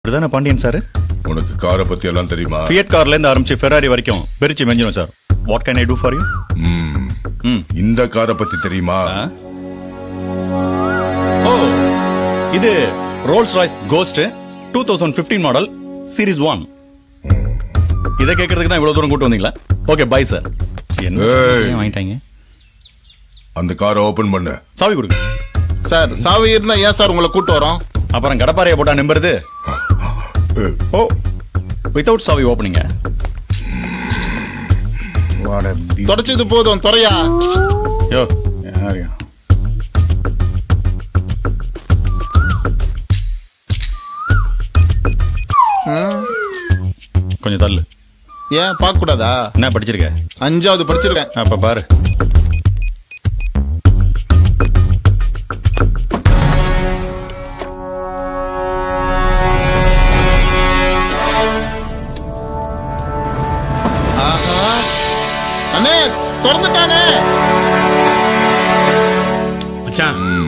இப்படிதானே பாண்டியன் சார்? உனக்கு காரை பத்தி எல்லாம் தெரியுமா? ஃபியட் கார்ல இருந்து ஆரம்பிச்சு ஃபெராரி வரைக்கும் பிரிச்சு மெஞ்சிடும் sir. What can I do for you? இந்த காரை பத்தி தெரியுமா? ஓ, இது Rolls Royce Ghost 2015 model series 1. இதை கேட்கறதுக்கு தான் இவ்வளவு தூரம் கூட்டு வந்தீங்களா? Okay bye sir. என்ன வாங்கிட்டாங்க? அந்த காரை ஓபன் பண்ணு. சாவி கொடுங்க சார். சாவி இருந்தா ஏன் சார் உங்களை கூட்டு வரோம்? அப்புறம் கடப்பாறையை போட்டா நம்புறது. ஓ, வித்தவுட் சாவி ஓபனிங்க. தொடச்சது போதும் துறையா. யோ யாரையா கொஞ்சம் தள்ளு. ஏன் பார்க்க கூடாதா? என்ன படிச்சிருக்க? 5வது படிச்சிருக்கேன். அப்ப பாரு. அண்ணே திறந்துட்டானே.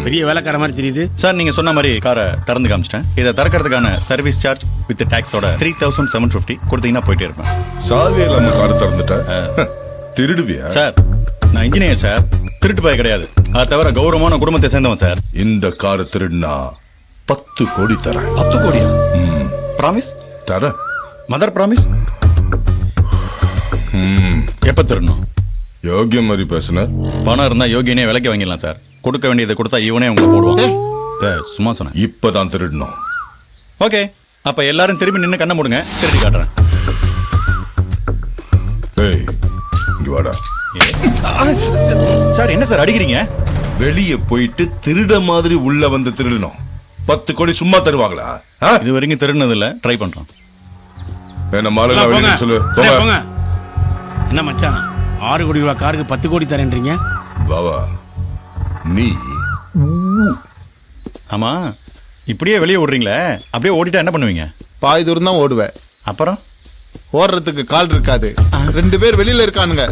பெரிய வேலைக்கார மாதிரி தெரியுது சார். நீங்க சொன்ன மாதிரி காரை திறந்து காமிச்சிட்டேன். இதை திறக்கிறதுக்கான சர்வீஸ் சார்ஜ் வித் டாக்ஸோட 3750 கொடுத்தீங்கன்னா போயிட்டே இருப்பேன். சாவி இல்லாம காரை திறந்துட்ட திருடுவியா? சார் நான் இன்ஜினியர் சார், திருட்டு போய் கிடையாது. அதை தவிர கௌரவமான குடும்பத்தை சேர்ந்தவன் சார். இந்த காரை திருடுனா 10 கோடி தரேன். 10 கோடியா? ப்ராமிஸ்? தர. Mother promise? எப்ப திருடணும்? யோகியம் மாதிரி பேசுன. பணம் இருந்தா யோகியனே விலைக்கு வாங்கிடலாம் சார். கொடுக்க வேண்டியதை கொடுத்தா இவனே உங்களை போடுவான். சும்மா சொன்னேன். இப்பதான் திருடணும். ஓகே, அப்ப எல்லாரும் திரும்பி நின்னு கண்ண மூடுங்க, திருடி காட்டுறேன். ஏய் இங்க வாடா. சார் என்ன சார் அடிக்கிறீங்க? வெளியே போயிட்டு திருட மாதிரி உள்ள வந்து திருடணும். 10 கோடி சும்மா தருவாங்களா? இது வரைக்கும் திருடினது இல்ல, ட்ரை பண்றோம். என்ன மாலை வெளியே சொல்லு. போங்க. என்ன மச்சான் 6 கோடி ரூபாய் காருக்கு 10 கோடி தரேன்றீங்க? பாவா நீ ஆமா இப்படியே வெளியே ஓடுறீங்களே, அப்படியே ஓடிட்டா என்ன பண்ணுவீங்க? பாய் தூரம் தான் ஓடுவேன். அப்புறம் ஓடுறதுக்கு கால் இருக்காது. 2 பேர் வெளியில இருக்கானுங்க.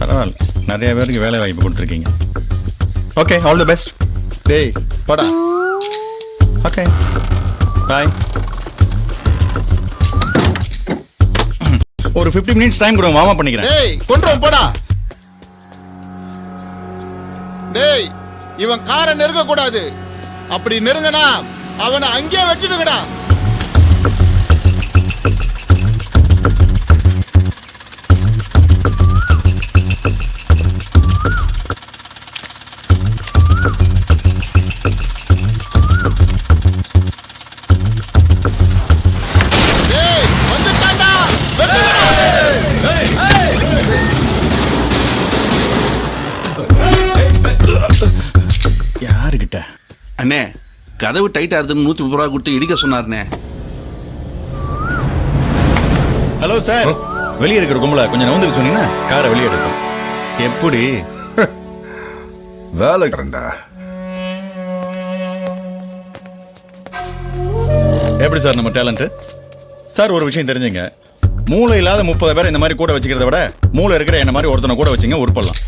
பரவாயில்ல, நிறைய பேருக்கு வேலை வாய்ப்பு கொடுத்துருக்கீங்க. Okay, all the best. டேய் போடா. Okay bye. ஒரு 50 மினிட்ஸ் டைம் கொடுங்க, வார்ம் அப் பண்ணிக்கிறேன். டேய் கொன்றும் போடா. டேய் இவன் காரை நெருங்க கூடாது. அப்படி நெருங்கனா அவனை அங்கேயே வச்சிடுங்கடா. யாருகிட்ட? அண்ணே கதவு டைட்டா இருக்குன்னு 130 ரூபா கொடுத்து இடிக்க சொன்னார்னே. ஹலோ சார், வெளியே இருக்கிற கும்பல கொஞ்சம் நவுந்துக்கு சொன்னீங்கன்னா காரை வெளியே எடுக்கும். எப்படி வேலை கரண்டா? எப்படி சார் நம்ம டேலண்ட்? சார் ஒரு விஷயம் தெரிஞ்சுங்க, மூளை இல்லாத 30 பேர் இந்த மாதிரி கூட வச்சுக்கிறத விட மூளை இருக்கிற என்ன மாதிரி ஒருத்தனை கூட வச்சுங்க உருப்படலாம்.